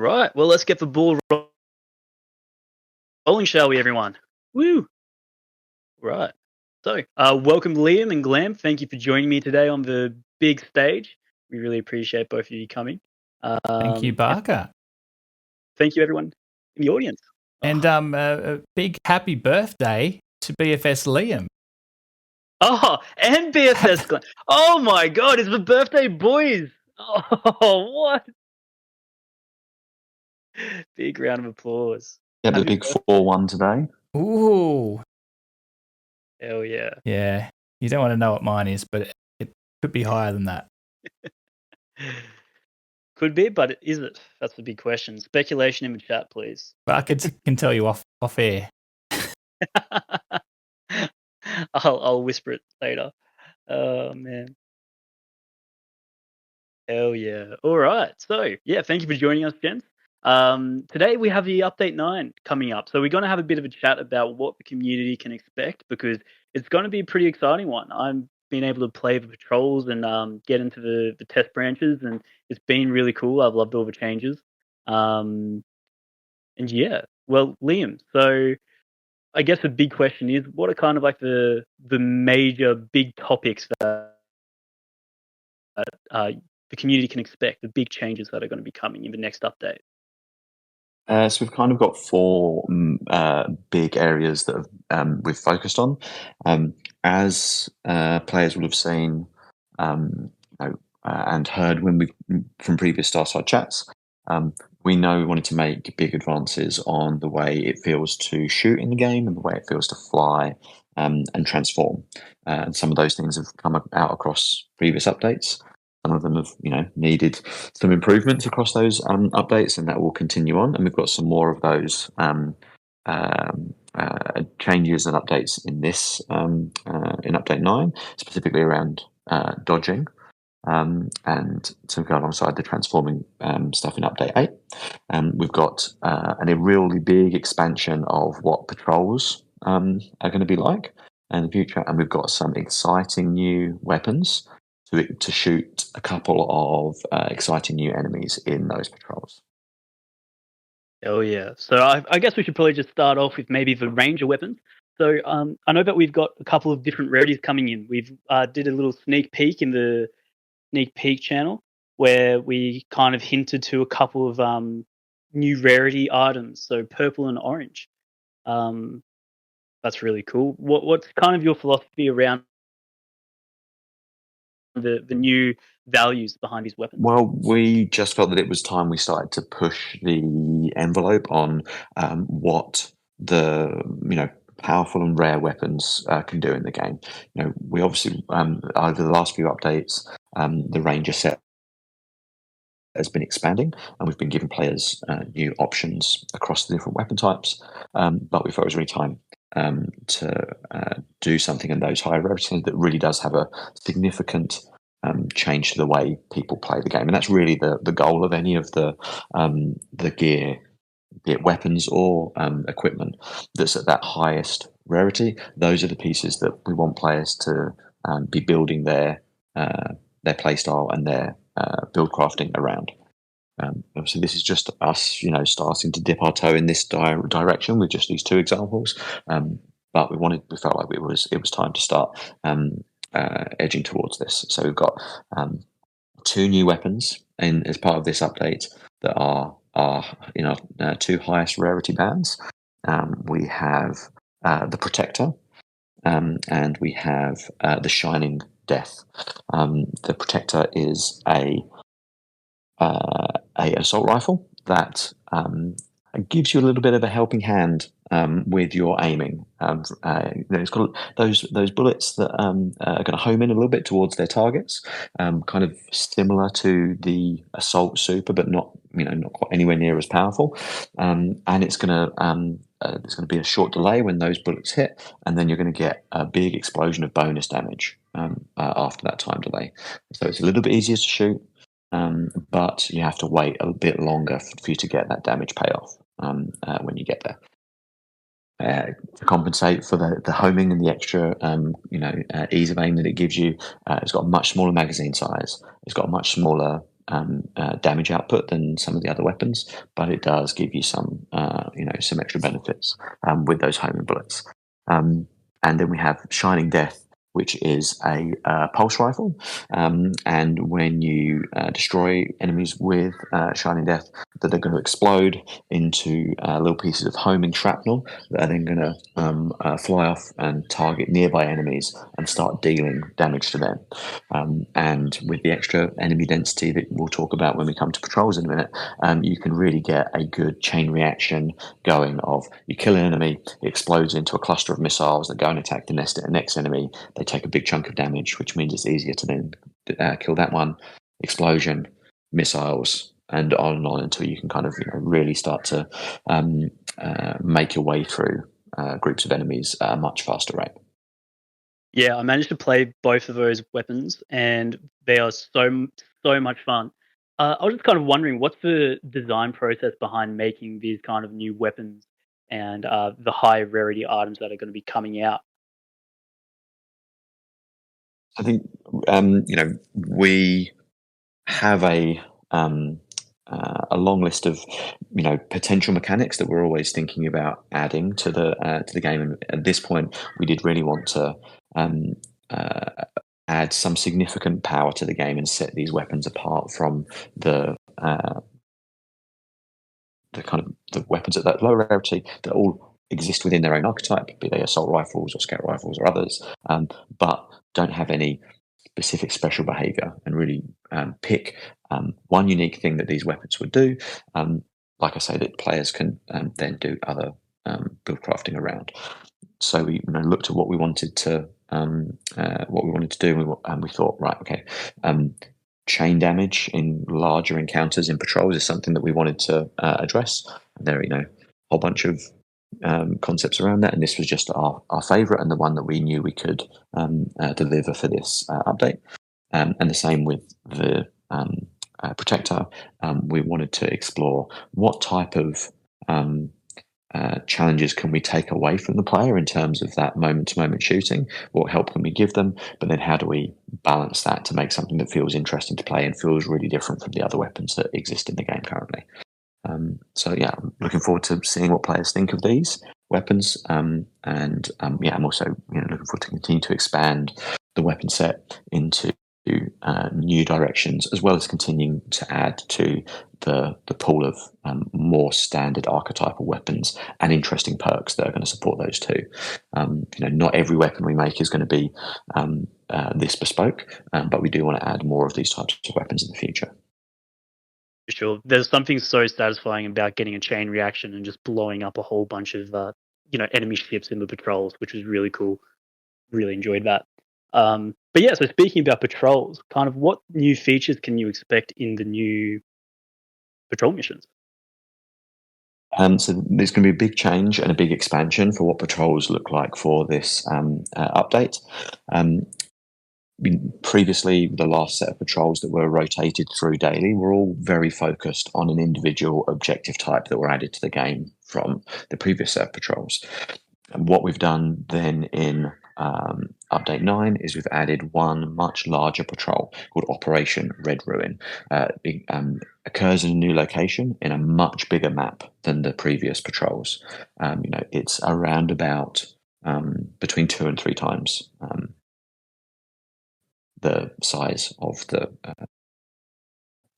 right. Well, let's get the ball rolling, shall we, everyone? Woo! Right. So, welcome, Liam and Glam. Thank you for joining me today on the big stage. We really appreciate both of you coming. Thank you, And Barker. thank you, everyone in the audience. And a big happy birthday to BFS Liam. Oh, and BFS Glam. Oh my God, it's the birthday boys. Oh, what? Big round of applause. Yeah, the Happy big birthday. 4-1 today. Ooh. Hell yeah. Yeah. You don't want to know what mine is, but it could be higher than that. Could be, but is it? That's the big question. Speculation in the chat, please. Barker can tell you off air. I'll whisper it later. Oh man. Hell yeah. All right. So yeah, thank you for joining us, gents. Today we have the update 9 coming up. So we're gonna have a bit of a chat about what the community can expect because it's gonna be a pretty exciting one. I'm being able to play the patrols and get into the test branches and it's been really cool. I've loved all the changes. And yeah. Well, Liam, so I guess the big question is, what are kind of like the major big topics that the community can expect, the big changes that are going to be coming in the next update? So we've kind of got 4 big areas that we've focused on. As players will have seen and heard from previous Starside chats, we know we wanted to make big advances on the way it feels to shoot in the game and the way it feels to fly and transform. And some of those things have come out across previous updates. Some of them have, needed some improvements across those updates, and that will continue on. And we've got some more of those changes and updates in this in update 9, specifically around dodging. And to go alongside the transforming stuff in update 8. We've got a really big expansion of what patrols are going to be like in the future, and we've got some exciting new weapons to shoot a couple of exciting new enemies in those patrols. Oh yeah. So I guess we should probably just start off with maybe the ranger weapons. So I know that we've got a couple of different rarities coming in. We've did a little sneak peek in the sneak peek channel where we kind of hinted to a couple of new rarity items. So purple and orange. That's really cool. What's kind of your philosophy around the new values behind these weapons? Well, we just felt that it was time we started to push the envelope on what the powerful and rare weapons can do in the game. We obviously over the last few updates, the ranger set has been expanding, and we've been giving players new options across the different weapon types. But we thought it was really time to do something in those higher rarities that really does have a significant change to the way people play the game, and that's really the goal of any of the gear, be it weapons or equipment that's at that highest rarity. Those are the pieces that we want players to be building their playstyle and their build crafting around. Obviously, this is just us, starting to dip our toe in this direction with just these 2 examples. But we felt like it was time to start edging towards this. So we've got 2 new weapons as part of this update that are in our 2 highest rarity bands. We have the Protector, and we have the Shining Death. The Protector is a assault rifle that gives you a little bit of a helping hand with your aiming. It's got those bullets that are going to home in a little bit towards their targets, kind of similar to the assault super, but not quite anywhere near as powerful. And it's going to be a short delay when those bullets hit, and then you're going to get a big explosion of bonus damage after that time delay. So it's a little bit easier to shoot. But you have to wait a bit longer for you to get that damage payoff when you get there. To compensate for the homing and the extra, ease of aim that it gives you, it's got a much smaller magazine size. It's got a much smaller damage output than some of the other weapons, but it does give you some some extra benefits with those homing bullets. And then we have Shining Death, which is a pulse rifle, and when you destroy enemies with Shining Death, that they're going to explode into little pieces of homing shrapnel that are then going to fly off and target nearby enemies and start dealing damage to them. And with the extra enemy density that we'll talk about when we come to patrols in a minute, you can really get a good chain reaction going of you kill an enemy, it explodes into a cluster of missiles that go and attack the next enemy. They take a big chunk of damage, which means it's easier to then kill that one. Explosion, missiles, and on until you can kind of really start to make your way through groups of enemies at a much faster rate. Yeah, I managed to play both of those weapons, and they are so much fun. I was just kind of wondering, what's the design process behind making these kind of new weapons and the high rarity items that are going to be coming out? I think we have a long list of potential mechanics that we're always thinking about adding to the game. And at this point, we did really want to add some significant power to the game and set these weapons apart from the kind of the weapons at that low rarity that all exist within their own archetype, be they assault rifles or scout rifles or others, but don't have any specific special behavior, and really pick one unique thing that these weapons would do. Like I say, that players can then do other build crafting around. So we looked at what we wanted to do, and we thought, right, okay, chain damage in larger encounters in patrols is something that we wanted to address. And there are a whole bunch of concepts around that, and this was just our favourite and the one that we knew we could deliver for this update. And the same with the protector. We wanted to explore what type of challenges can we take away from the player in terms of that moment-to-moment shooting. What help can we give them, but then how do we balance that to make something that feels interesting to play and feels really different from the other weapons that exist in the game currently. So yeah, I'm looking forward to seeing what players think of these weapons, and I'm also looking forward to continue to expand the weapon set into new directions, as well as continuing to add to the pool of more standard archetypal weapons and interesting perks that are going to support those too. Not every weapon we make is going to be this bespoke, but we do want to add more of these types of weapons in the future. Sure. There's something so satisfying about getting a chain reaction and just blowing up a whole bunch of enemy ships in the patrols, which was really cool. Really enjoyed that. But yeah, so speaking about patrols, kind of what new features can you expect in the new patrol missions? So there's going to be a big change and a big expansion for what patrols look like for this update. Previously, the last set of patrols that were rotated through daily were all very focused on an individual objective type that were added to the game from the previous set of patrols. And what we've done then in Update 9 is we've added one much larger patrol called Operation Red Ruin. It occurs in a new location in a much bigger map than the previous patrols. It's around about between 2 and 3 times the size of the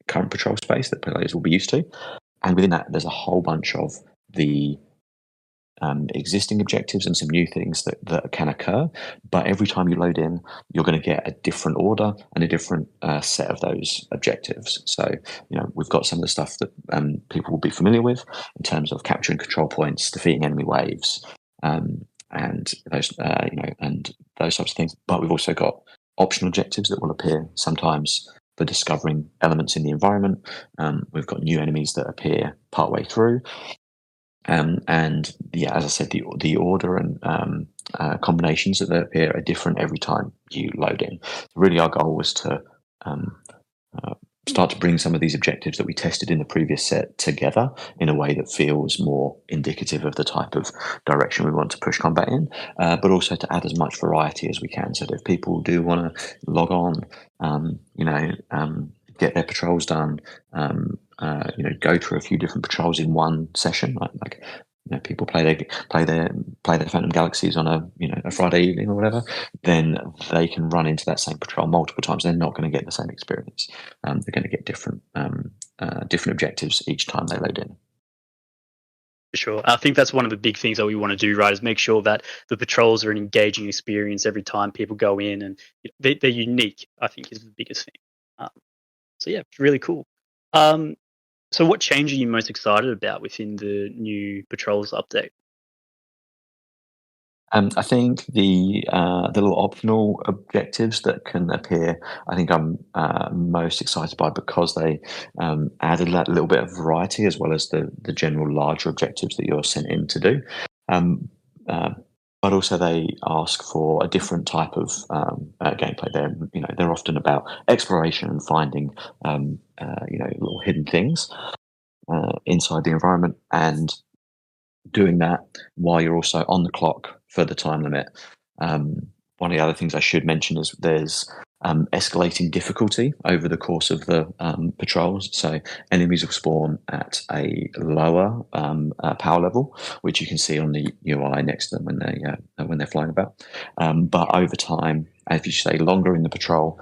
current patrol space that players will be used to. And within that, there's a whole bunch of the existing objectives and some new things that can occur. But every time you load in, you're going to get a different order and a different set of those objectives. So, we've got some of the stuff that people will be familiar with in terms of capturing control points, defeating enemy waves, and those and those types of things. But we've also got optional objectives that will appear sometimes for discovering elements in the environment. We've got new enemies that appear partway through. And yeah, as I said, the order and combinations that appear are different every time you load in. Really, our goal was to start to bring some of these objectives that we tested in the previous set together in a way that feels more indicative of the type of direction we want to push combat in, but also to add as much variety as we can. So that if people do want to log on, get their patrols done, go through a few different patrols in one session, like people play their Phantom Galaxies on a Friday evening or whatever, then they can run into that same patrol multiple times. They're not going to get the same experience. They're going to get different objectives each time they load in. For sure. I think that's one of the big things that we want to do, right, is make sure that the patrols are an engaging experience every time people go in, and they're unique, I think, is the biggest thing. So yeah, it's really cool. So what change are you most excited about within the new patrols update? I think the little optional objectives that can appear, I think I'm most excited by, because they added that little bit of variety, as well as the general larger objectives that you're sent in to do. But also they ask for a different type of gameplay. They're often about exploration and finding little hidden things inside the environment, and doing that while you're also on the clock for the time limit. One of the other things I should mention is there's escalating difficulty over the course of the patrols. So enemies will spawn at a lower power level, which you can see on the UI next to them when they're flying about. But over time, if you stay longer in the patrol,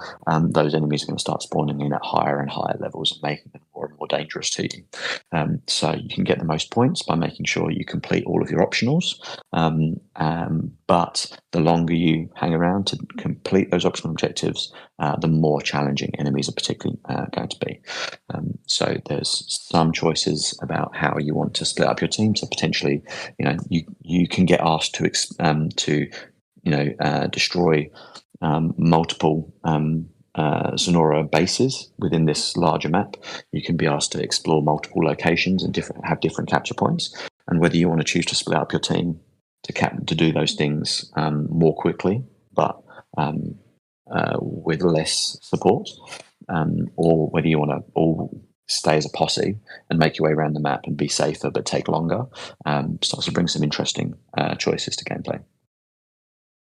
those enemies are going to start spawning in at higher and higher levels, and making them more and more dangerous to you. So you can get the most points by making sure you complete all of your optionals. But the longer you hang around to complete those optional objectives, the more challenging enemies are particularly going to be. So there's some choices about how you want to split up your team. So potentially, you can get asked to destroy multiple Sonora bases within this larger map. You can be asked to explore multiple locations and have different capture points. And whether you want to choose to split up your team to do those things more quickly, but with less support, or whether you want to all stay as a posse and make your way around the map and be safer but take longer, starts to bring some interesting choices to gameplay.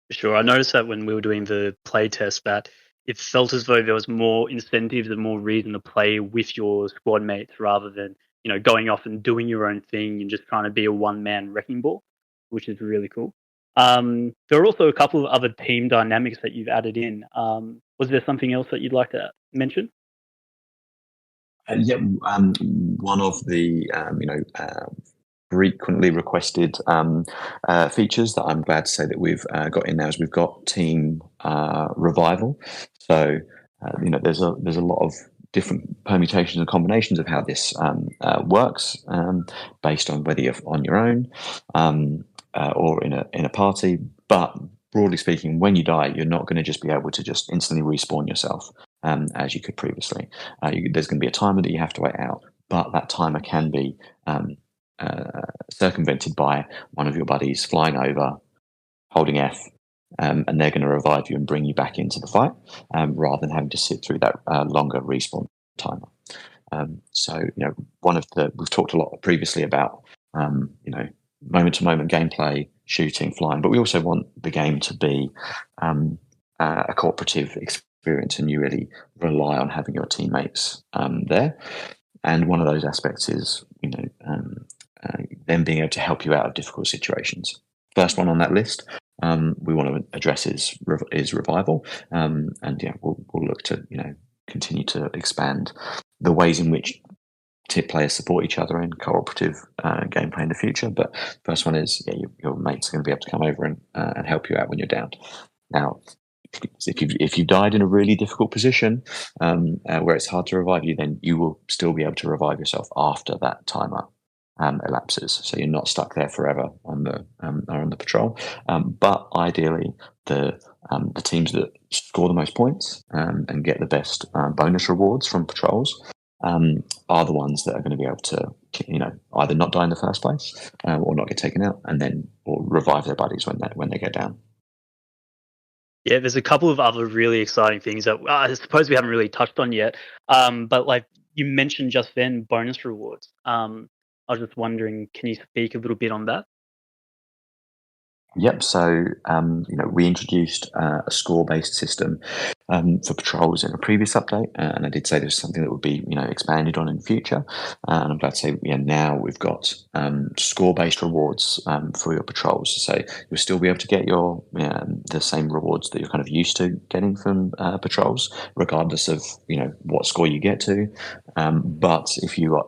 For sure. I noticed that when we were doing the play test, that it felt as though there was more incentives and more reason to play with your squad mates, rather than going off and doing your own thing and just trying to be a one-man wrecking ball, which is really cool. There are also a couple of other team dynamics that you've added in. Was there something else that you'd like to mention? One of the frequently requested features that I'm glad to say that we've got in now is we've got team revival. So there's a lot of different permutations and combinations of how this works, based on whether you're on your own or in a party. But broadly speaking, when you die, you're not going to just be able to just instantly respawn yourself as you could previously. There's going to be a timer that you have to wait out, but that timer can be circumvented by one of your buddies flying over, holding F, and they're going to revive you and bring you back into the fight, rather than having to sit through that longer respawn timer. We've talked a lot previously about moment-to-moment gameplay, shooting, flying, but we also want the game to be a cooperative experience, and you really rely on having your teammates there. And one of those aspects is them being able to help you out of difficult situations. First one on that list we want to address is revival, and we'll look to continue to expand the ways in which players support each other in cooperative gameplay in the future. But first one is your mates are going to be able to come over and help you out when you're down. Now, if you died in a really difficult position where it's hard to revive you, then you will still be able to revive yourself after that timer elapses. So you're not stuck there forever on the patrol. But ideally, the teams that score the most points and get the best bonus rewards from patrols are the ones that are going to be able to either not die in the first place or not get taken out, and then or revive their buddies when they go down. Yeah, there's a couple of other really exciting things that I suppose we haven't really touched on yet. But like you mentioned just then, bonus rewards. I was just wondering, can you speak a little bit on that? Yep. So, we introduced a score-based system for patrols in a previous update, and I did say this was something that would be, expanded on in the future. And I'm glad to say, now we've got score-based rewards for your patrols. So you'll still be able to get your the same rewards that you're kind of used to getting from patrols, regardless of what score you get to. But if you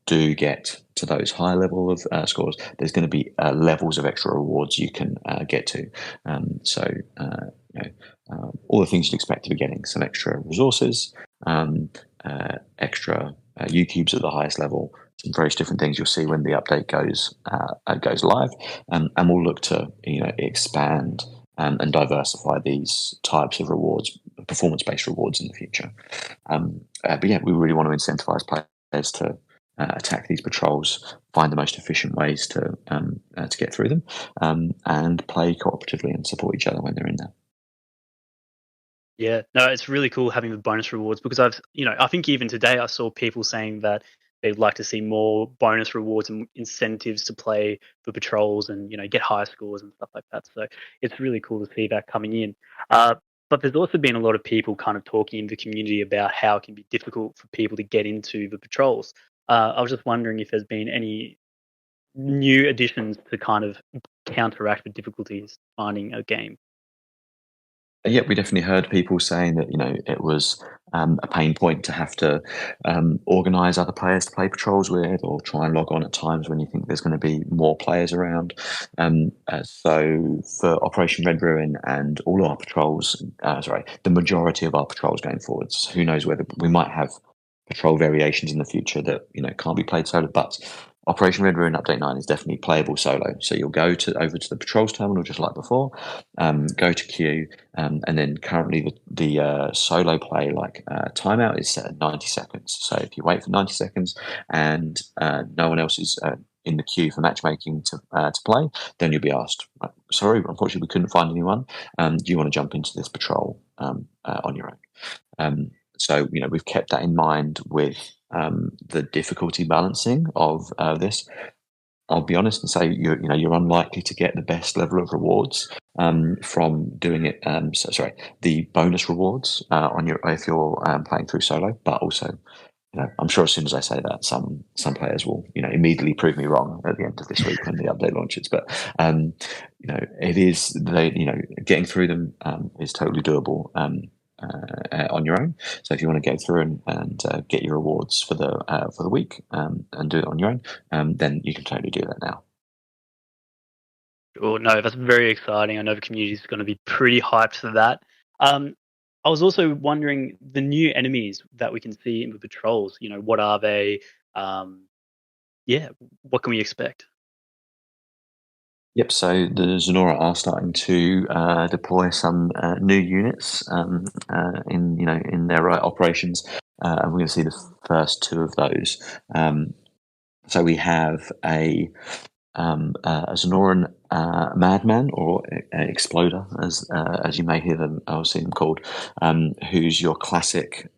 do get to those high level of scores, there's going to be levels of extra rewards you can get to. All the things you'd expect to be getting: some extra resources, extra U cubes at the highest level, some various different things you'll see when the update goes live, and we'll look to expand and diversify these types of rewards, performance-based rewards in the future. But yeah, we really want to incentivize players to attack these patrols, find the most efficient ways to get through them, and play cooperatively and support each other when they're in there. Yeah, no, it's really cool having the bonus rewards because I think even today I saw people saying that they'd like to see more bonus rewards and incentives to play for patrols and get higher scores and stuff like that. So it's really cool to see that coming in. But there's also been a lot of people kind of talking in the community about how it can be difficult for people to get into the patrols. I was just wondering if there's been any new additions to kind of counteract the difficulties finding a game. Yeah, we definitely heard people saying that it was a pain point to have to organise other players to play patrols with, or try and log on at times when you think there's going to be more players around. So for Operation Red Ruin and all our patrols, the majority of our patrols going forwards, who knows whether we might have patrol variations in the future that can't be played solo, but Operation Red Ruin Update 9 is definitely playable solo. So you'll go over to the patrols terminal just like before, go to queue, and then currently the solo play timeout is set at 90 seconds. So if you wait for 90 seconds and no one else is in the queue for matchmaking to play, then you'll be asked, sorry, unfortunately we couldn't find anyone. Do you want to jump into this patrol on your own? So we've kept that in mind with the difficulty balancing of this. I'll be honest and say you're unlikely to get the best level of rewards from doing it. The bonus rewards if you're playing through solo, but also I'm sure as soon as I say that, some players will immediately prove me wrong at the end of this week when the update launches. But it is getting through them is totally doable. On your own. So if you want to go through and get your rewards for the week and do it on your own, then you can totally do that now. Oh no, that's very exciting. I know the community is going to be pretty hyped for that. I was also wondering the new enemies that we can see in the patrols. What are they? What can we expect? Yep. So the Zenora are starting to deploy some new units in their operations, and we're going to see the first two of those. So we have a Zenoran madman, or exploder, as you may hear them or see them called, who's your classic.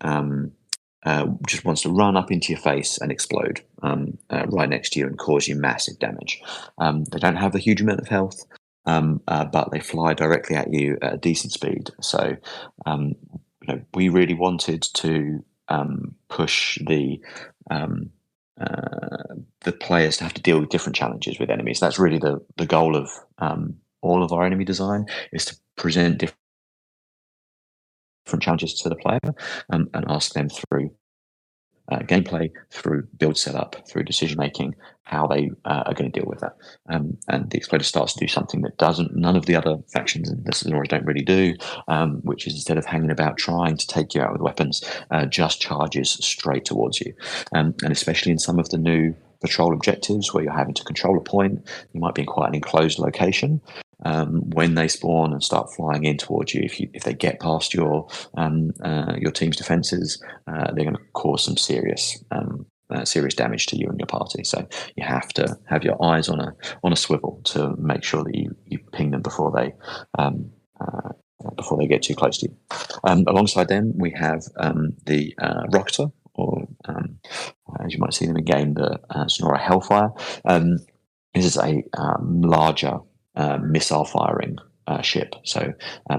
Just wants to run up into your face and explode right next to you and cause you massive damage. They don't have a huge amount of health, but they fly directly at you at a decent speed. So we really wanted to push the players to have to deal with different challenges with enemies. That's really the goal of all of our enemy design, is to present different challenges to the player and ask them through gameplay, through build setup, through decision making, how they are going to deal with that. And the Exploder starts to do something that none of the other factions in the Zenora don't really do, which is, instead of hanging about trying to take you out with weapons, just charges straight towards you. And especially in some of the new patrol objectives where you're having to control a point, you might be in quite an enclosed location. When they spawn and start flying in towards you, if they get past your team's defenses, they're going to cause some serious damage to you and your party. So you have to have your eyes on a swivel to make sure that you ping them before they get too close to you. Alongside them, we have the Rocketer, or as you might see them in game, the Sonora Hellfire. This is a larger missile firing ship. So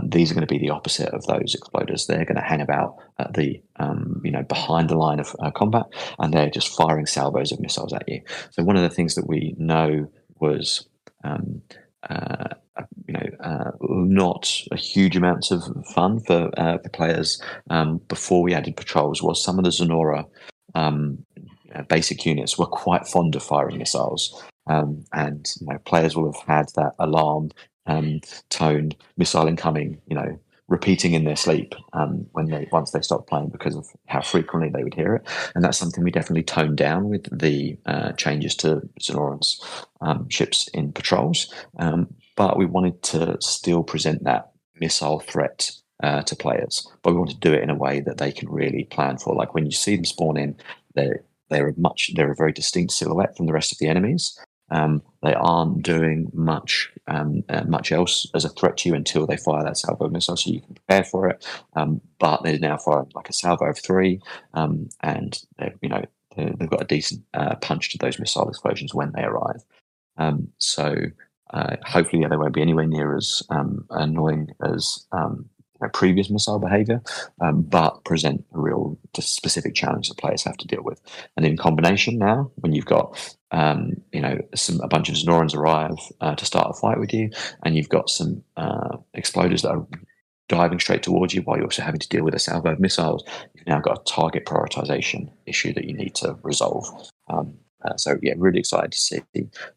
these are going to be the opposite of those exploders. They're going to hang about at the behind the line of combat, and they're just firing salvos of missiles at you. So one of the things that we know was not a huge amounts of fun for players before we added patrols was some of the Zenora basic units were quite fond of firing missiles, and players will have had that alarm tone, missile incoming, repeating in their sleep once they stopped playing because of how frequently they would hear it. And that's something we definitely toned down with the changes to Zenoran's ships in patrols. But we wanted to still present that missile threat to players, but we want to do it in a way that they can really plan for. Like when you see them spawn in, they're a very distinct silhouette from the rest of the enemies. They aren't doing much else as a threat to you until they fire that salvo missile, so you can prepare for it. But they're now firing like a salvo of 3, and they've got a decent punch to those missile explosions when they arrive. So hopefully, they won't be anywhere near as annoying as previous missile behavior, but present a real specific challenge that players have to deal with. And in combination now, when you've got a bunch of Zenorans arrive to start a fight with you, and you've got some exploders that are diving straight towards you while you're also having to deal with a salvo of missiles, you've now got a target prioritization issue that you need to resolve. So really excited to see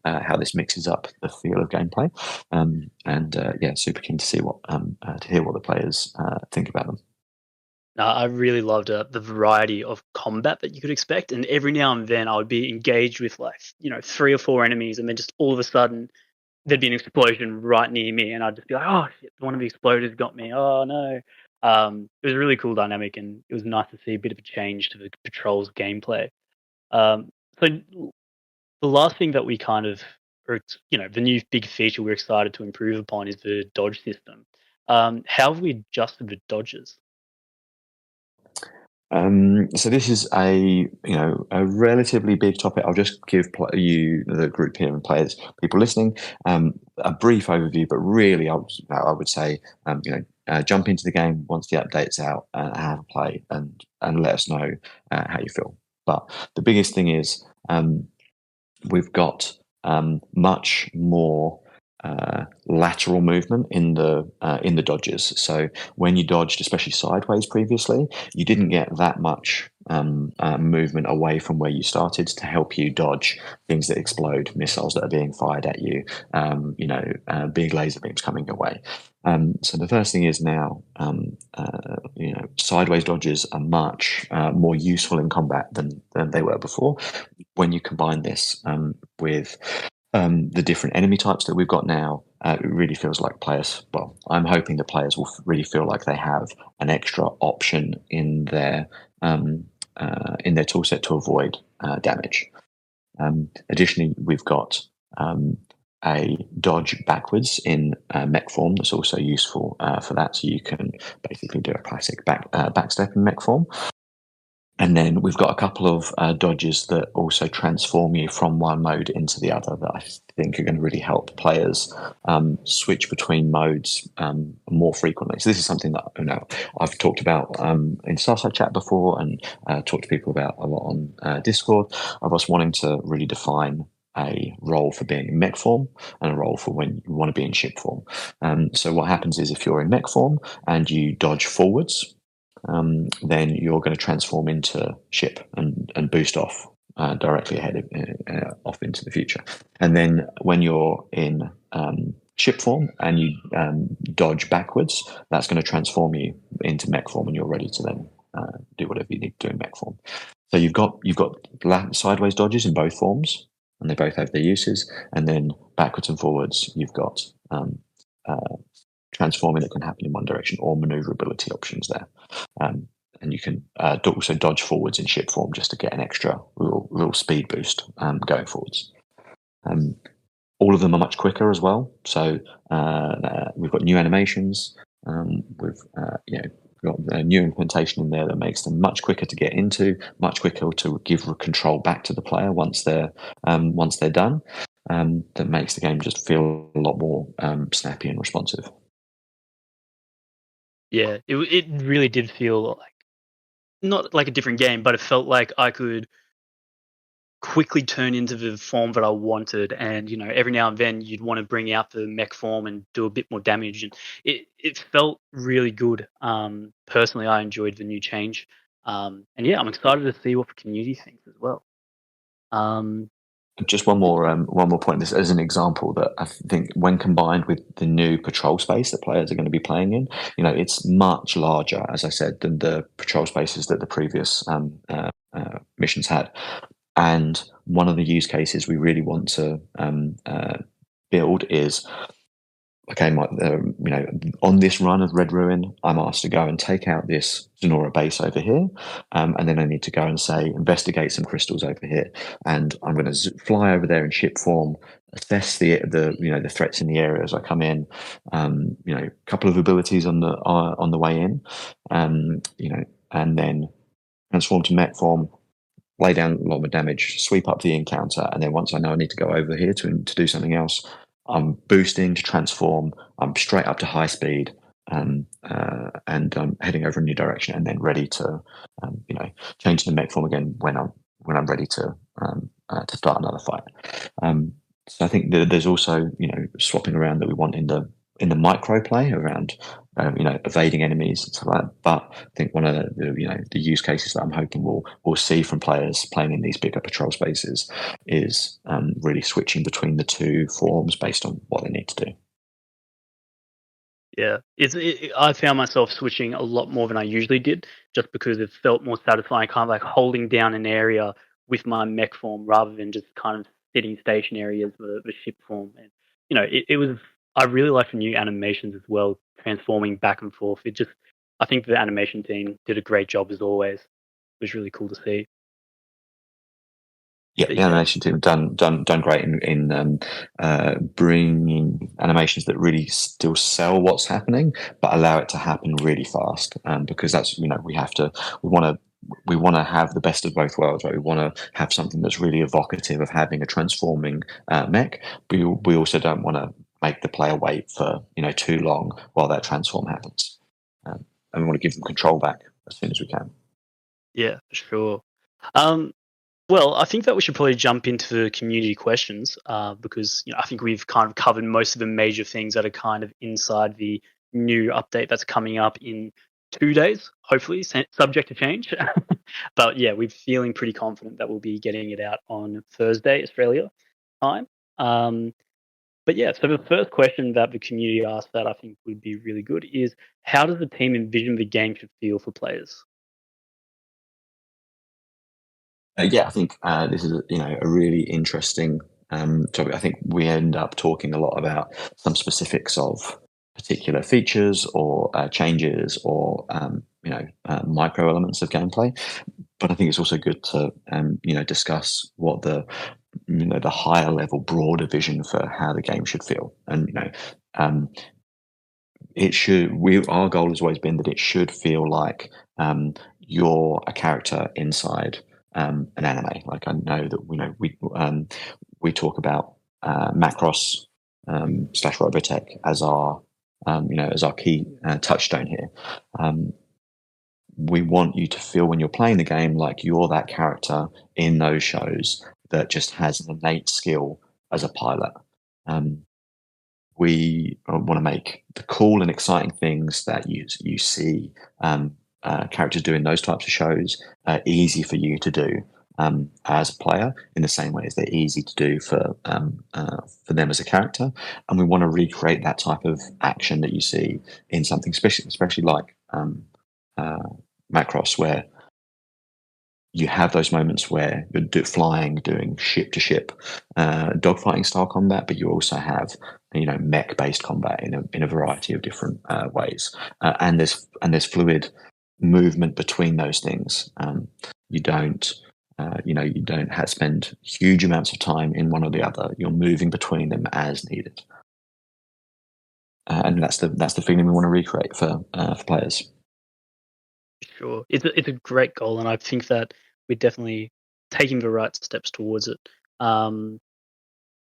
how this mixes up the feel of gameplay, and super keen to see to hear what the players think about them. I really loved the variety of combat that you could expect, and every now and then I would be engaged with 3 or 4 enemies, and then just all of a sudden there'd be an explosion right near me, and I'd just be like, "Oh shit! One of the exploders got me! Oh no!" It was a really cool dynamic, and it was nice to see a bit of a change to the patrols gameplay. So the last thing that we the new big feature we're excited to improve upon is the dodge system. How have we adjusted the dodges? So this is a relatively big topic. I'll just give you, the group here and people listening, a brief overview. But really, I would say jump into the game once the update's out and have a play and let us know how you feel. But the biggest thing is we've got much more lateral movement in the dodges. So when you dodged, especially sideways previously, you didn't get that much movement away from where you started to help you dodge things that explode, missiles that are being fired at you, big laser beams coming your way. So the first thing is now, sideways dodges are much more useful in combat than they were before. When you combine this with the different enemy types that we've got now, it really feels like players. Well, I'm hoping the players will really feel like they have an extra option in their toolset to avoid damage. Additionally, we've got a dodge backwards in mech form that's also useful for that. So you can basically do a classic backstep in mech form. And then we've got a couple of dodges that also transform you from one mode into the other that I think are going to really help players switch between modes more frequently. So this is something that I've talked about in Starside Chat before, and talked to people about a lot on Discord, of us wanting to really define a role for being in mech form and a role for when you want to be in ship form. So what happens is if you're in mech form and you dodge forwards, then you're going to transform into ship and boost off directly ahead off into the future. And then when you're in ship form and you dodge backwards, that's going to transform you into mech form, and you're ready to then do whatever you need to do in mech form. So you've got sideways dodges in both forms, and they both have their uses. And then backwards and forwards, you've got transforming that can happen in one direction, or maneuverability options there. And you can also dodge forwards in ship form just to get an extra little speed boost going forwards. All of them are much quicker as well. So we've got new animations. We've got a new implementation in there that makes them much quicker to get into, much quicker to give control back to the player once they're done. that makes the game just feel a lot more snappy and responsive. Yeah, it really did feel like not like a different game, but it felt like I could quickly turn into the form that I wanted, and every now and then you'd want to bring out the mech form and do a bit more damage, and it felt really good. Personally, I enjoyed the new change, and yeah, I'm excited to see what the community thinks as well. Um, Just one more point. This as an example that I think, when combined with the new patrol space that players are going to be playing in, it's much larger, as I said, than the patrol spaces that the previous missions had. And one of the use cases we really want to build is, okay, on this run of Red Ruin, I'm asked to go and take out this Sonora base over here, and then I need to go and say investigate some crystals over here, and I'm going to fly over there in ship form, assess the threats in the area as I come in. A couple of abilities on the way in, and then transform to mech form, lay down a lot of damage, sweep up the encounter, and then once I know I need to go over here to do something else, I'm boosting to transform. I'm straight up to high speed, and I'm heading over a new direction, and then ready to, change the mech form again when I'm ready to start another fight. So I think that there's also swapping around that we want in the micro play around evading enemies and stuff like that. But I think one of the use cases that I'm hoping we'll see from players playing in these bigger patrol spaces is really switching between the two forms based on what they need to do. Yeah, I found myself switching a lot more than I usually did, just because it felt more satisfying, kind of like holding down an area with my mech form rather than just kind of sitting stationary as the ship form. And it was. I really like the new animations as well, transforming back and forth. I think the animation team did a great job as always. It was really cool to see. Yeah, But the yeah, animation team done great in bringing animations that really still sell what's happening, but allow it to happen really fast. Because that's we want to have the best of both worlds, right? We want to have something that's really evocative of having a transforming mech. But we also don't want to make the player wait for too long while that transform happens, and we want to give them control back as soon as we can. yeah, for sure. Um, Well, I think that we should probably jump into the community questions because I think we've kind of covered most of the major things that are kind of inside the new update that's coming up in 2 days, hopefully, subject to change. But yeah, we're feeling pretty confident that we'll be getting it out on Thursday, Australia time. Um, but yeah, so the first question that the community asked that I think would be really good is, how does the team envision the game should feel for players? Yeah, I think this is a really interesting topic. I think we end up talking a lot about some specifics of particular features or changes or micro elements of gameplay. But I think it's also good to discuss what the higher level, broader vision for how the game should feel. And um, it should. Our goal has always been that it should feel like you're a character inside an anime. Like, I know that we talk about Macross slash Robotech as our as our key touchstone here. We want you to feel when you're playing the game like you're that character in those shows that just has an innate skill as a pilot. Um, we want to make the cool and exciting things that you see characters do in those types of shows easy for you to do as a player, in the same way as they're easy to do for them as a character. And we want to recreate that type of action that you see in something, especially like Macross, where you have those moments where you're flying, doing ship to ship, dogfighting style combat, but you also have mech based combat in a variety of different ways, and there's fluid movement between those things. You don't. You don't spend huge amounts of time in one or the other. You're moving between them as needed, and that's the feeling we want to recreate for players. Sure. It's a great goal, and I think that we're definitely taking the right steps towards it. Um,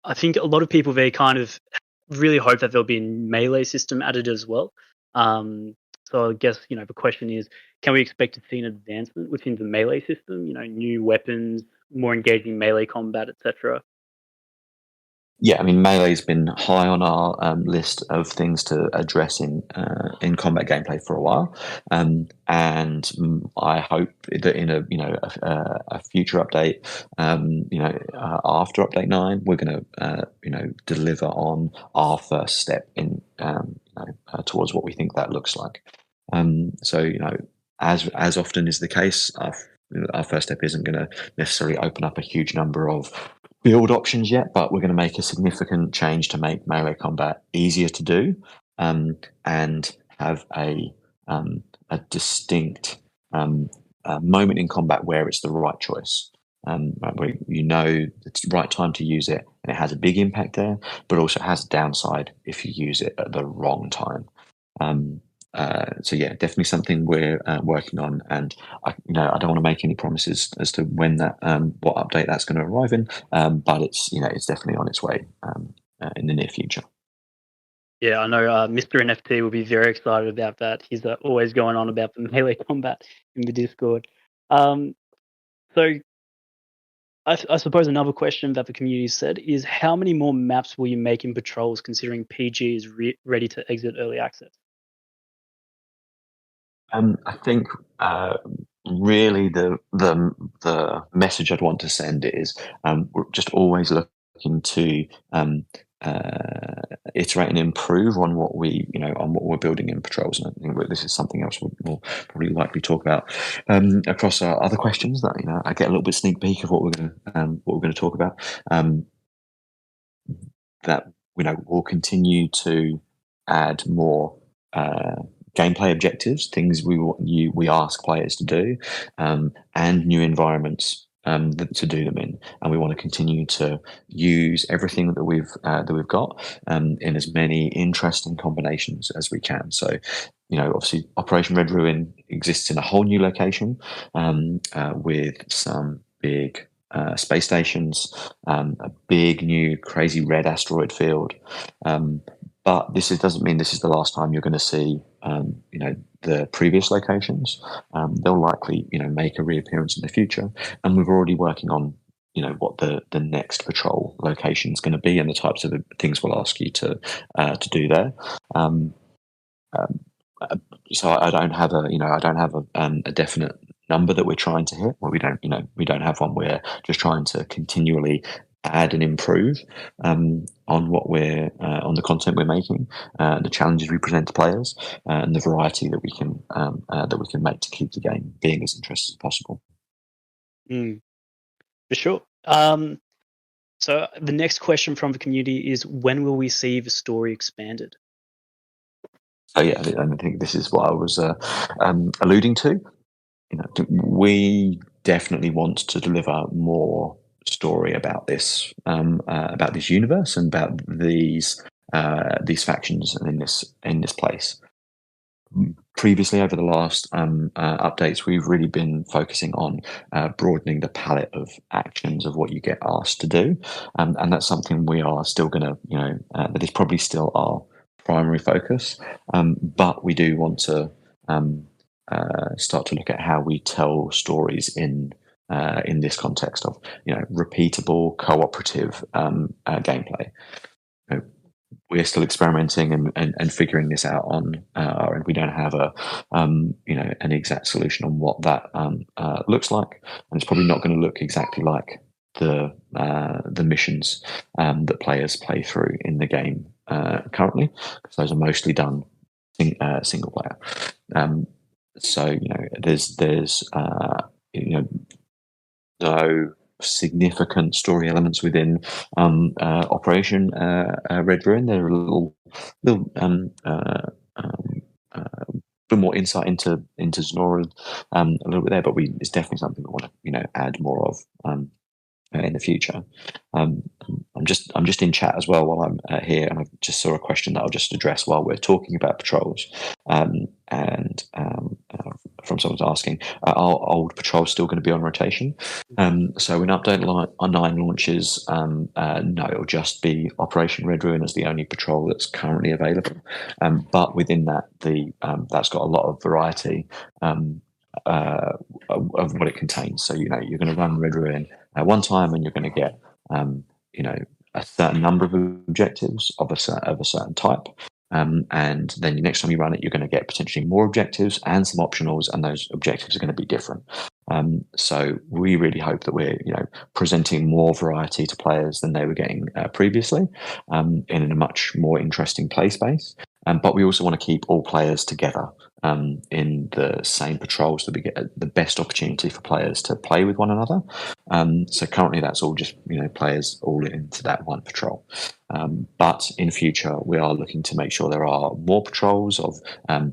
I think a lot of people, they kind of really hope that there'll be a melee system added as well. So I guess, the question is, can we expect to see an advancement within the melee system? New weapons, more engaging melee combat, etc. Yeah, I mean, melee's been high on our list of things to address in combat gameplay for a while, and I hope that in a future update, after update 9, we're going to deliver on our first step in towards what we think that looks like. So as often is the case, our first step isn't going to necessarily open up a huge number of build options yet, but we're going to make a significant change to make melee combat easier to do, and have a distinct moment in combat where it's the right choice. Where it's the right time to use it, and it has a big impact there, but also has a downside if you use it at the wrong time. So yeah, definitely something we're working on, and I don't want to make any promises as to when that what update that's going to arrive in, but it's definitely on its way in the near future. Yeah, I know Mr. NFT will be very excited about that. He's always going on about the melee combat in the Discord. Um, so I suppose another question that the community said is, how many more maps will you make in patrols, considering PG is ready to exit early access? I think really the message I'd want to send is we're just always looking to iterate and improve on what we're building in patrols, and I think this is something else we'll probably likely talk about across our other questions. That I get a little bit sneak peek of what we're going to talk about. That we'll continue to add more gameplay objectives, things we ask players to do, and new environments to do them in. And we want to continue to use everything that we've got in as many interesting combinations as we can. So, obviously, Operation Red Ruin exists in a whole new location with some big space stations, a big new crazy red asteroid field. But doesn't mean this is the last time you're going to see, the previous locations. They'll likely, make a reappearance in the future, and we're already working on, what the next patrol location is going to be and the types of things we'll ask you to do there. So I don't have a definite number that we're trying to hit. Well, we don't have one. We're just trying to continually add and improve on what we're on the content we're making, the challenges we present to players, and the variety that we can make to keep the game being as interesting as possible. For sure. So the next question from the community is, when will we see the story expanded? So yeah, I think this is what I was alluding to. We definitely want to deliver more story about this universe and about these factions and in this place. Previously, over the last updates, we've really been focusing on broadening the palette of actions of what you get asked to do, and that's something we are still going to, that is probably still our primary focus, but we do want to start to look at how we tell stories in this context of repeatable cooperative gameplay. We're still experimenting and figuring this out on and we don't have an exact solution on what that looks like, and it's probably not going to look exactly like the missions that players play through in the game currently, because those are mostly done single player. So there's no significant story elements within Operation Red Ruin. There are a little bit more insight into Znora a little bit there, but it's definitely something we want to add more of in the future. I'm just in chat as well while I'm here, and I just saw a question that I'll just address while we're talking about patrols, and from from someone's asking, are old patrols still going to be on rotation? So when update 9 launches, no, it'll just be Operation Red Ruin as the only patrol that's currently available. But within that, that's got a lot of variety of what it contains. So you're going to run Red Ruin one time, and you're going to get a certain number of objectives of a certain type. And then the next time you run it, you're going to get potentially more objectives and some optionals, and those objectives are going to be different. So we really hope that we're presenting more variety to players than they were getting previously, in a much more interesting play space. But we also want to keep all players together in the same patrols, so that we get the best opportunity for players to play with one another. So currently that's all just players all into that one patrol. But in future, we are looking to make sure there are more patrols of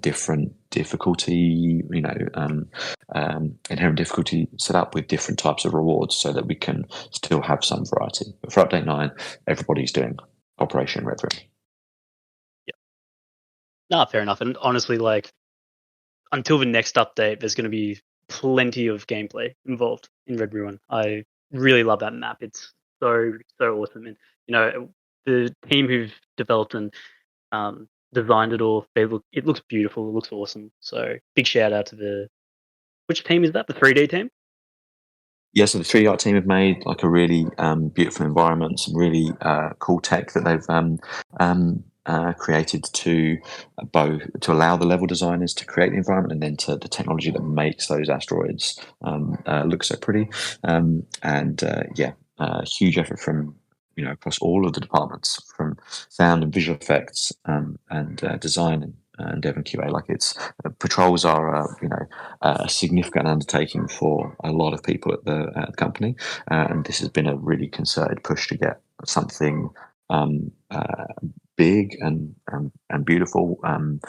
different difficulty, inherent difficulty set up with different types of rewards, so that we can still have some variety. But for update 9, everybody's doing Operation Red Room. No, fair enough. And honestly, until the next update, there's going to be plenty of gameplay involved in Red Ruin. I really love that map. It's so awesome. And the team who've developed and designed it all, it looks beautiful. It looks awesome. So big shout out to which team is that? The 3D team? Yeah, so the 3D art team have made a really beautiful environment, some really cool tech that they've created to allow the level designers to create the environment, and then to the technology that makes those asteroids look so pretty. Huge effort from across all of the departments, from sound and visual effects and design and Dev and QA. Patrols are a significant undertaking for a lot of people at the company, and this has been a really concerted push to get something big and beautiful and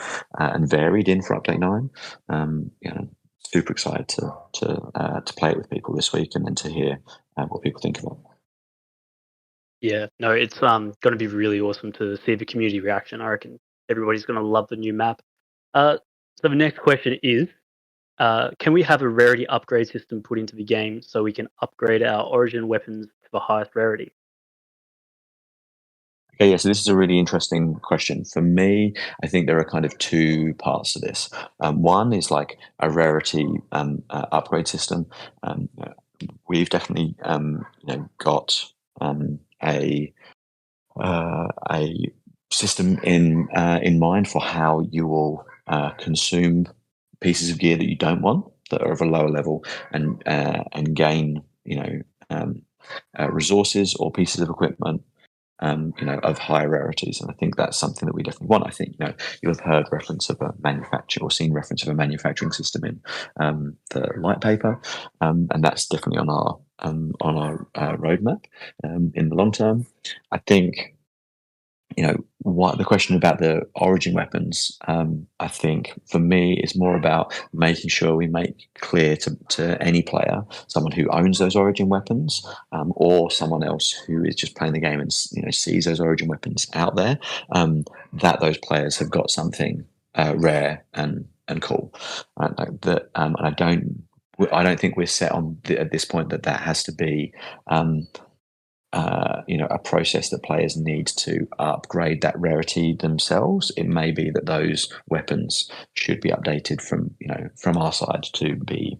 varied in for update 9. Super excited to play it with people this week, and then to hear what people think of it. Yeah, no, it's going to be really awesome to see the community reaction. I reckon everybody's going to love the new map. So the next question is, can we have a rarity upgrade system put into the game so we can upgrade our origin weapons to the highest rarity? Okay, yeah, so this is a really interesting question. For me, I think there are kind of two parts to this. One is a rarity upgrade system. We've definitely got a system in mind for how you will consume pieces of gear that you don't want, that are of a lower level, and gain resources or pieces of equipment of higher rarities. And I think that's something that we definitely want. I think you'll have heard reference of a manufacture, or seen reference of a manufacturing system in the light paper, and that's definitely on our roadmap in the long term. I think what the question about the origin weapons, I think for me is more about making sure we make clear to any player, someone who owns those origin weapons, or someone else who is just playing the game and sees those origin weapons out there, that those players have got something rare and cool. And I don't think we're set on at this point that has to be a process that players need to upgrade that rarity themselves. It may be that those weapons should be updated from our side to be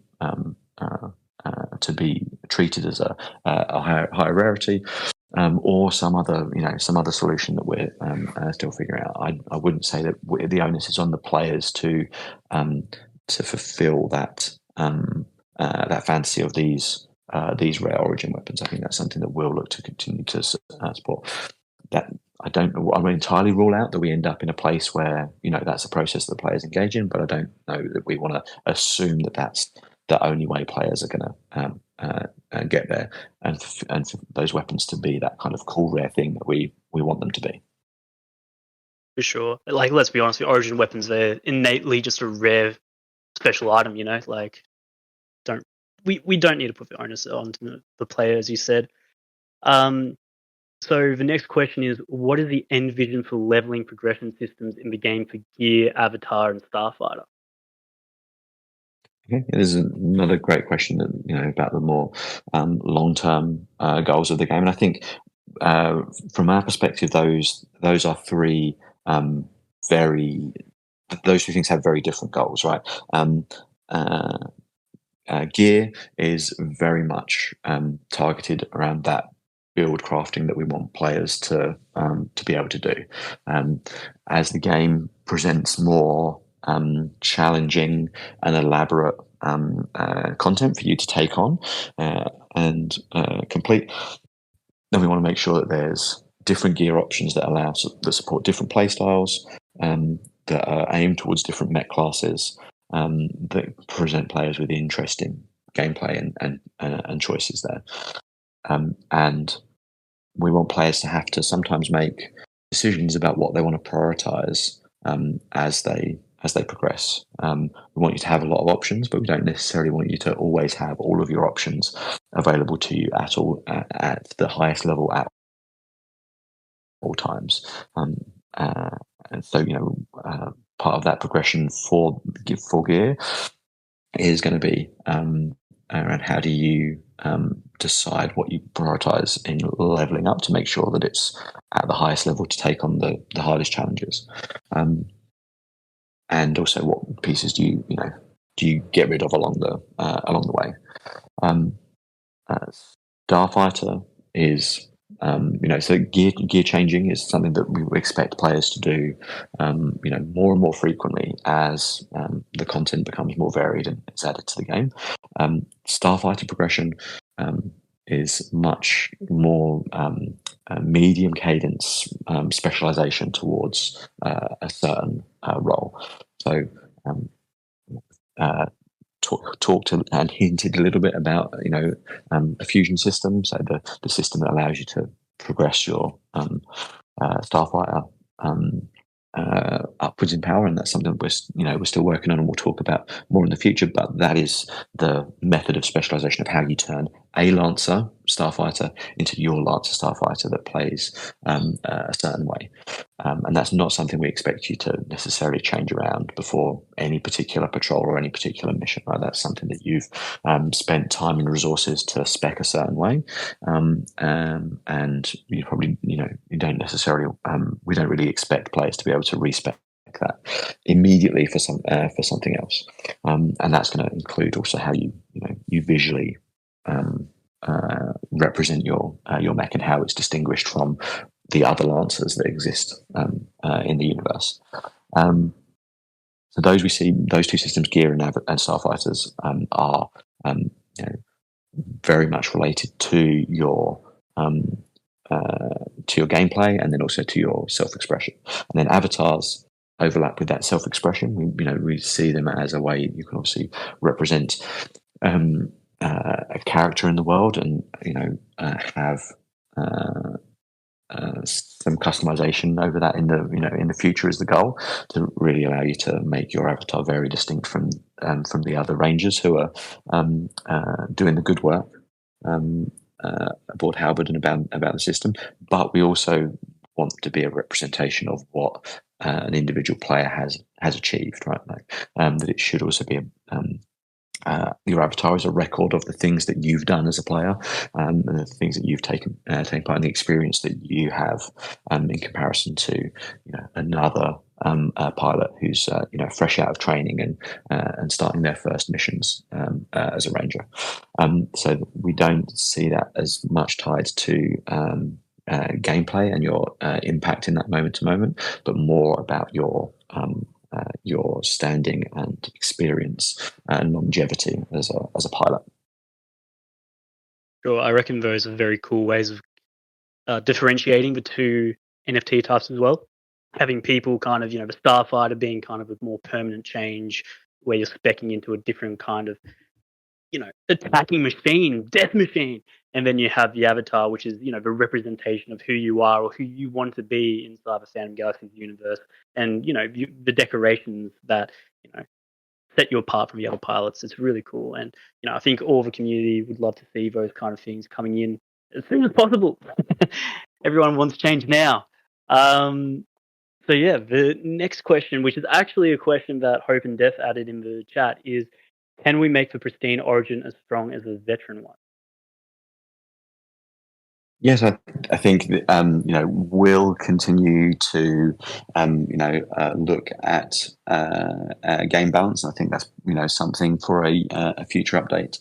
treated as a higher rarity, or some other solution that we're still figuring out. I wouldn't say that the onus is on the players to fulfill that fantasy of these rare origin weapons. I think that's something that we'll look to continue to support. That I won't entirely rule out that we end up in a place where that's a process that players engage in, but I don't know that we want to assume that that's the only way players are going to get there, and for those weapons to be that kind of cool rare thing that we want them to be. For sure. Let's be honest, the origin weapons, they're innately just a rare special item. We don't need to put the onus on the player, as you said. So the next question is, what is the end vision for leveling progression systems in the game for Gear, Avatar, and Starfighter? Okay. It is another great question that, about the more long-term goals of the game, and I think from our perspective, those are three very those two things have very different goals, right? Uh, Gear is very much targeted around that build crafting that we want players to be able to do. As the game presents more challenging and elaborate content for you to take on and complete, then we want to make sure that there's different gear options that support different play styles, that are aimed towards different mech classes, that present players with interesting gameplay and choices there. And we want players to have to sometimes make decisions about what they want to prioritize as they progress. We want you to have a lot of options, but we don't necessarily want you to always have all of your options available to you at the highest level at all times. And so, part of that progression for gear is going to be around how do you decide what you prioritize in leveling up to make sure that it's at the highest level to take on the hardest challenges, and also what pieces do you get rid of along the way. Starfighter is so gear changing is something that we expect players to do more and more frequently as the content becomes more varied and is added to the game. Starfighter progression is much more medium cadence specialization towards a certain role. So talked and hinted a little bit about a fusion system, so the system that allows you to progress your starfighter upwards in power, and that's something we're still working on and we'll talk about more in the future. But that is the method of specialization of how you turn a Lancer starfighter into your Lancer starfighter that plays a certain way. And that's not something we expect you to necessarily change around before any particular patrol or any particular mission, right? That's something that you've spent time and resources to spec a certain way. And you probably, you don't necessarily, we don't really expect players to be able to respec that immediately for something else. And that's going to include also how you visually represent your mech and how it's distinguished from the other Lancers that exist in the universe. So those two systems, gear and starfighters, are very much related to your gameplay, and then also to your self-expression. And then avatars overlap with that self-expression. We see them as a way you can obviously represent a character in the world, and have some customization over that in the future is the goal, to really allow you to make your avatar very distinct from the other rangers who are doing the good work aboard Halberd and about the system. But we also want to be a representation of what an individual player has achieved, right? That it should also be your avatar is a record of the things that you've done as a player, and the things that you've taken part in, the experience that you have in comparison to another pilot who's fresh out of training and starting their first missions as a ranger. So we don't see that as much tied to gameplay and your impact in that moment to moment, but more about your standing and experience and longevity as a pilot. Sure, I reckon those are very cool ways of differentiating the two NFT types as well. Having people kind of, the starfighter being kind of a more permanent change where you're speccing into a different kind of, attacking machine, death machine. And then you have the avatar, which is, the representation of who you are or who you want to be inside the Phantom Galaxy's universe. And, the decorations that, set you apart from the other pilots. It's really cool. And, I think all the community would love to see those kind of things coming in as soon as possible. Everyone wants change now. So yeah, the next question, which is actually a question that Hope and Death added in the chat, is Can we make the pristine Origin as strong as a veteran one? Yes, I think that, we'll continue to look at game balance. I think that's something for a future update.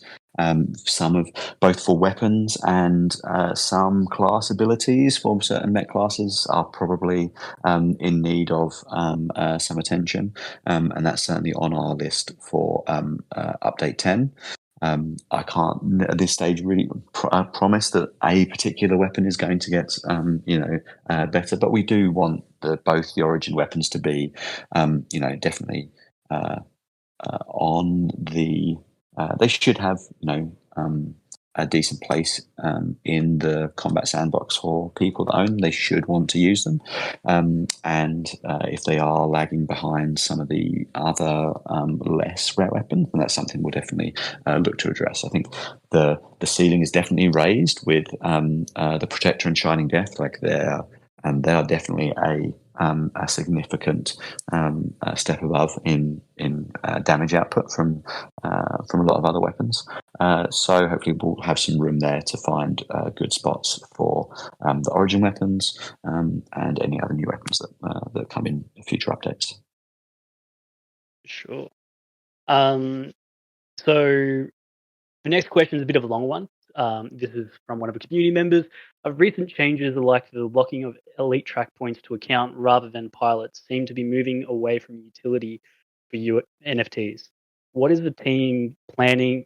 Some of both for weapons and some class abilities for certain mech classes are probably in need of some attention, and that's certainly on our list for update 10. I can't at this stage really promise that a particular weapon is going to get better, but we do want both the Origin weapons to be definitely on the. They should have a decent place in the combat sandbox for people that own them. They should want to use them, and if they are lagging behind some of the other less rare weapons, then that's something we'll definitely look to address. I think the ceiling is definitely raised with the Protector and Shining Death. Like they are definitely a significant step above in damage output from a lot of other weapons. So hopefully we'll have some room there to find good spots for the Origin weapons and any other new weapons that come in future updates. Sure. So the next question is a bit of a long one. This is from one of the community members. Recent changes like the locking of elite track points to account rather than pilots seem to be moving away from utility for NFTs. What is the team planning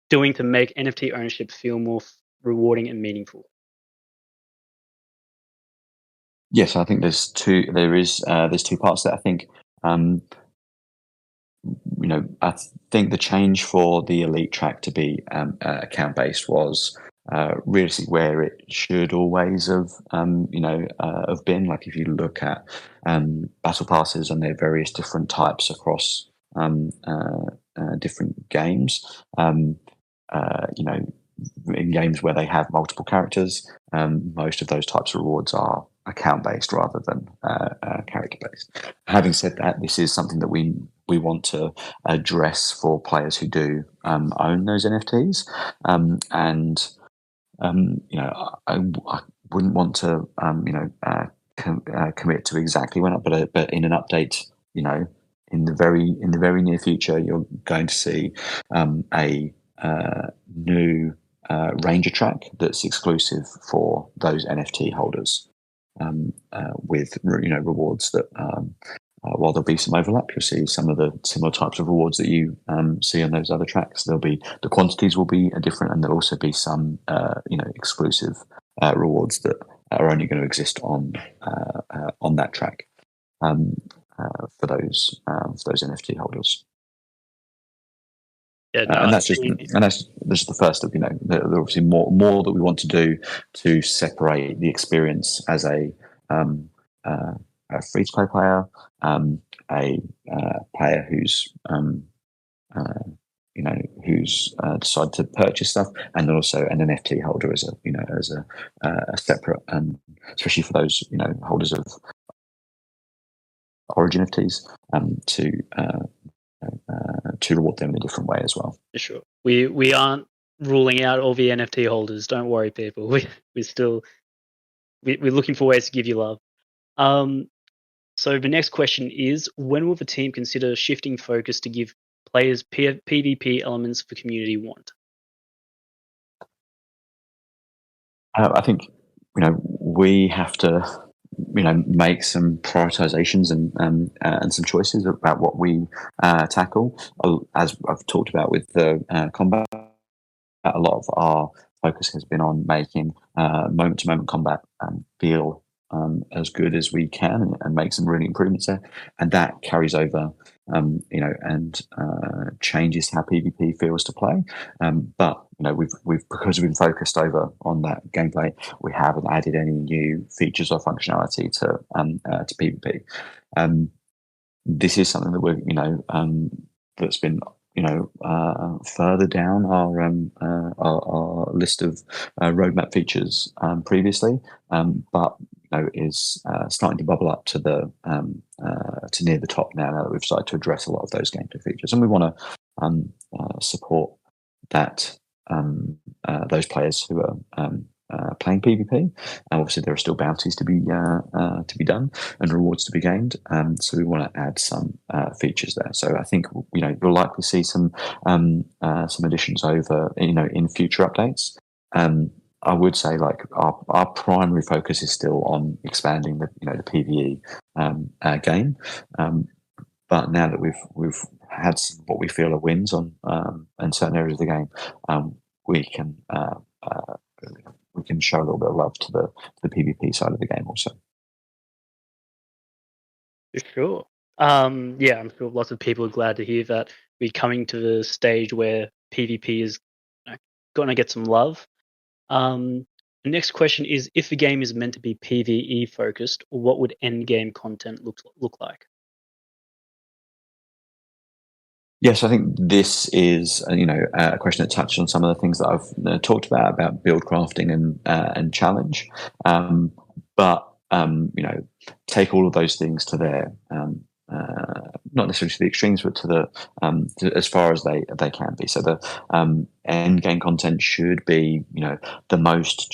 doing to make NFT ownership feel more rewarding and meaningful? Yes, I think there's two parts that I think. I think the change for the elite track to be account based was really where it should always have been. Like if you look at battle passes and their various different types across different games, in games where they have multiple characters, most of those types of rewards are account based rather than character based. Having said that, this is something that we want to address for players who do own those NFTs, and I wouldn't want to commit to exactly when, but in an update, in the very near future, you're going to see a new Ranger track that's exclusive for those NFT holders, with rewards that. While there'll be some overlap, you'll see some of the similar types of rewards that you see on those other tracks. There'll be the quantities will be different, and there'll also be some exclusive rewards that are only going to exist on that track for those NFT holders. Yeah, no, and that's just the first of there are obviously more that we want to do to separate the experience as a free to play player, a player who's who's decided to purchase stuff, and then also an NFT holder as a separate, especially for those holders of Origin NFTs, to reward them in a different way as well. For sure, we aren't ruling out all the NFT holders. Don't worry, people. We're still we're looking for ways to give you love. So the next question is, when will the team consider shifting focus to give players PvP elements the community want? I think we have to make some prioritizations and some choices about what we tackle. As I've talked about with the combat, a lot of our focus has been on making moment-to-moment combat feel as good as we can and make some really improvements there, and that carries over and changes how PvP feels to play. But we've because we've been focused over on that gameplay, we haven't added any new features or functionality to PvP. This is something that we're that's been further down our list of roadmap features previously, but is starting to bubble up to the to near the top now that we've started to address a lot of those gameplay features, and we want to support that those players who are playing PvP. And obviously, there are still bounties to be done and rewards to be gained. So we want to add some features there. So I think you'll likely see some additions over in future updates. I would say our primary focus is still on expanding the PvE game. But now that we've had what we feel are wins on in certain areas of the game, we can show a little bit of love to the PvP side of the game also. For sure. Yeah, I'm sure lots of people are glad to hear that we're coming to the stage where PvP is going to get some love. The next question is: if the game is meant to be PvE focused, what would end game content look like? Yes, I think this is a question that touched on some of the things that I've talked about build crafting and challenge, but take all of those things to their not necessarily to the extremes, but to as far as they can be. So the end game content should be the most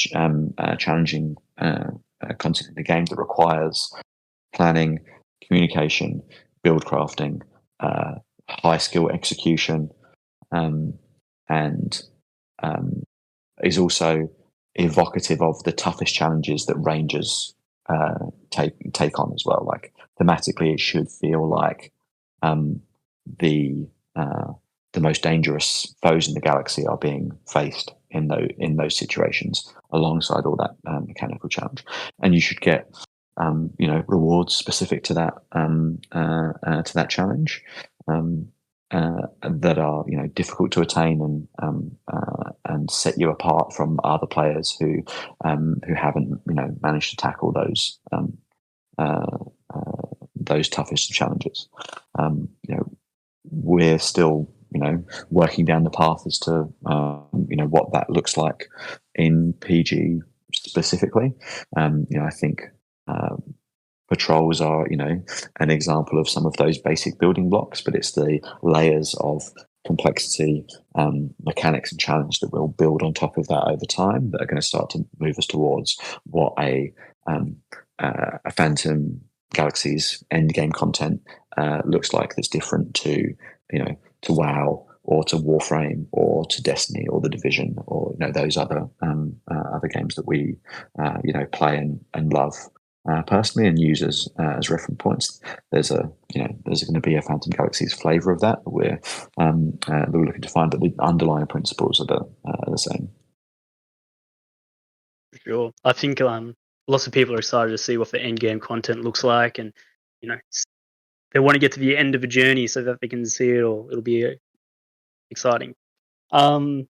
challenging content in the game that requires planning, communication, build crafting, high skill execution, and is also evocative of the toughest challenges that rangers take on as well. Like thematically, it should feel like the most dangerous foes in the galaxy are being faced in those situations, alongside all that mechanical challenge. And you should get rewards specific to that challenge that are difficult to attain and set you apart from other players who haven't managed to tackle those toughest challenges. We're still working down the path as to what that looks like in PG specifically. I think patrols are an example of some of those basic building blocks, but it's the layers of complexity, mechanics and challenge that we'll build on top of that over time that are going to start to move us towards what a Phantom Galaxy's end game content looks like, that's different to WoW or to Warframe or to Destiny or the Division or those other games that we play and love personally and use as reference points. There's going to be a Phantom Galaxy's flavour of that, but we're looking to find that the underlying principles are the same. Sure. I think lots of people are excited to see what the end game content looks like, and they want to get to the end of a journey so that they can see it all. It'll be exciting. So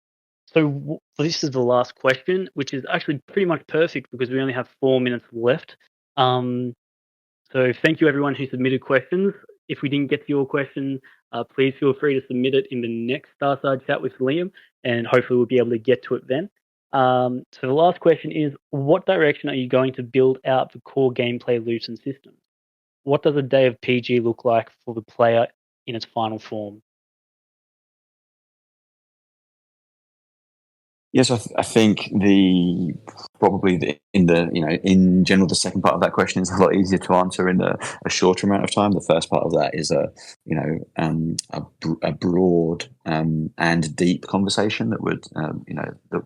this is the last question, which is actually pretty much perfect because we only have 4 minutes left. So thank you everyone who submitted questions. If we didn't get to your question, please feel free to submit it in the next Starside Chat with Liam, and hopefully we'll be able to get to it then. So the last question is: what direction are you going to build out the core gameplay loops and systems? What does a day of PG look like for the player in its final form? Yes, I think in general, the second part of that question is a lot easier to answer in a shorter amount of time. The first part of that is a broad and deep conversation that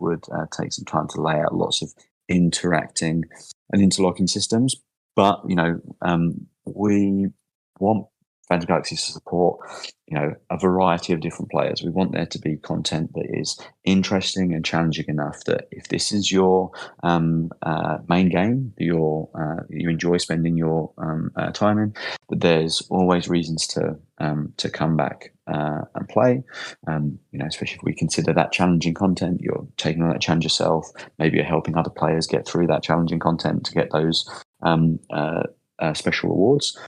would take some time to lay out lots of interacting and interlocking systems. But we want Phantom Galaxy to support a variety of different players. We want there to be content that is interesting and challenging enough that if this is your main game that you enjoy spending your time in, that there's always reasons to come back and play. Especially if we consider that challenging content, you're taking on that challenge yourself. Maybe you're helping other players get through that challenging content to get those special rewards.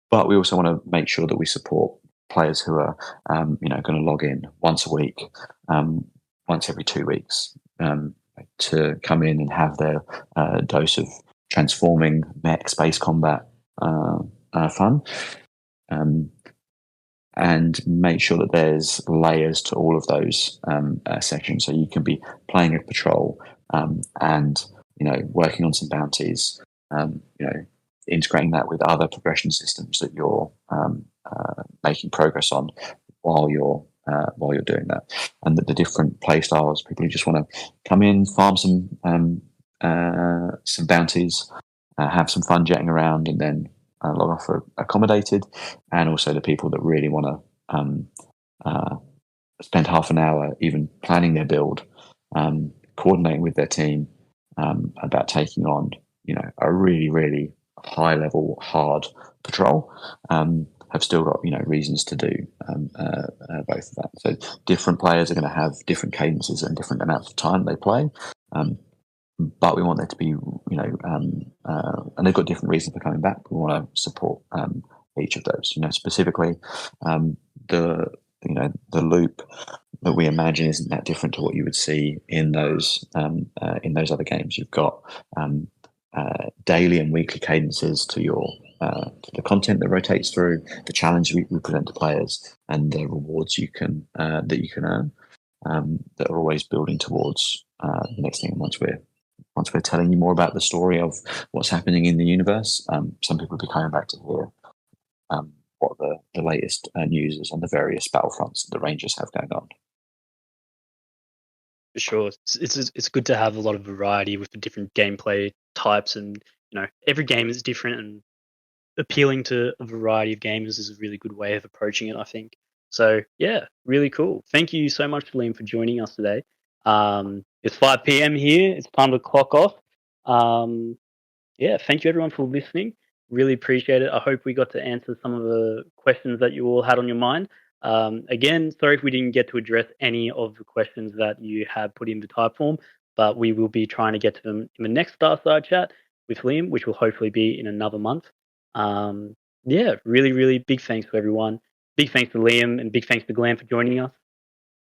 But we also want to make sure that we support players who are, going to log in once a week, once every 2 weeks, to come in and have their dose of transforming mech space combat fun. and make sure that there's layers to all of those sections. So you can be playing a patrol and working on some bounties. Integrating that with other progression systems that you're making progress on while you're doing that, and that the different play styles, people who just want to come in, farm some bounties, have some fun jetting around, and then log off for accommodated, and also the people that really want to spend half an hour even planning their build, coordinating with their team about taking on a really, really high level hard patrol, have still got reasons to do both of that. So different players are going to have different cadences and different amounts of time they play, but we want there to be and they've got different reasons for coming back. We want to support each of those. Specifically, the loop that we imagine isn't that different to what you would see in those other games. You've got daily and weekly cadences to your to the content that rotates through, the challenge we present to players, and the rewards you can that you can earn, that are always building towards the next thing. Once we're telling you more about the story of what's happening in the universe, some people will be coming back to hear what the latest news is on the various battlefronts that the Rangers have going on. For sure, it's good to have a lot of variety with the different gameplay types, and every game is different, and appealing to a variety of gamers is a really good way of approaching it, I think. So yeah, really cool. Thank you so much, Liam, for joining us today. It's 5 p.m. here. It's time to clock off. Yeah, thank you everyone for listening. Really appreciate it. I hope we got to answer some of the questions that you all had on your mind. Again, sorry if we didn't get to address any of the questions that you have put in the type form, but we will be trying to get to them in the next Starside Chat with Liam, which will hopefully be in another month. Yeah, really, really big thanks to everyone. Big thanks to Liam, and big thanks to Glam for joining us.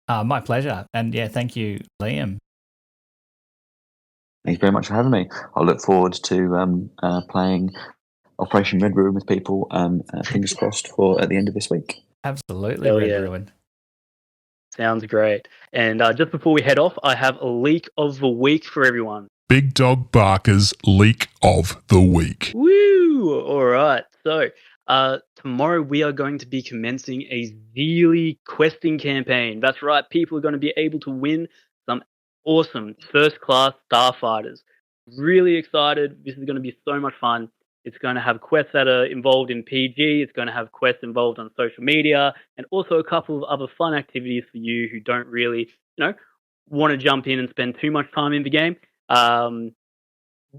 My pleasure. And yeah, thank you, Liam. Thanks very much for having me. I look forward to playing Operation Red Ruin with people. Fingers crossed for at the end of this week. Absolutely, Hell Red yeah. Ruin. Sounds great. And just before we head off, I have a leak of the week for everyone. Big Dog Barker's leak of the week. Woo! All right. So tomorrow we are going to be commencing a Zeely questing campaign. That's right. People are going to be able to win some awesome first-class starfighters. Really excited. This is going to be so much fun. It's going to have quests that are involved in PG. It's going to have quests involved on social media, and also a couple of other fun activities for you who don't really, want to jump in and spend too much time in the game.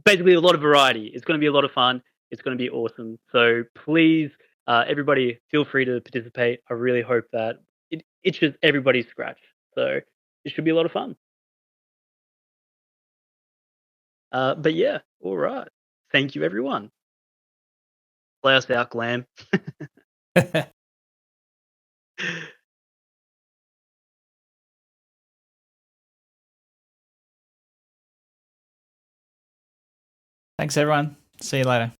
Basically, a lot of variety. It's going to be a lot of fun. It's going to be awesome. So please, everybody, feel free to participate. I really hope that it itches everybody's scratch. So it should be a lot of fun. But yeah, all right. Thank you, everyone. Play us out, Glam. Thanks, everyone. See you later.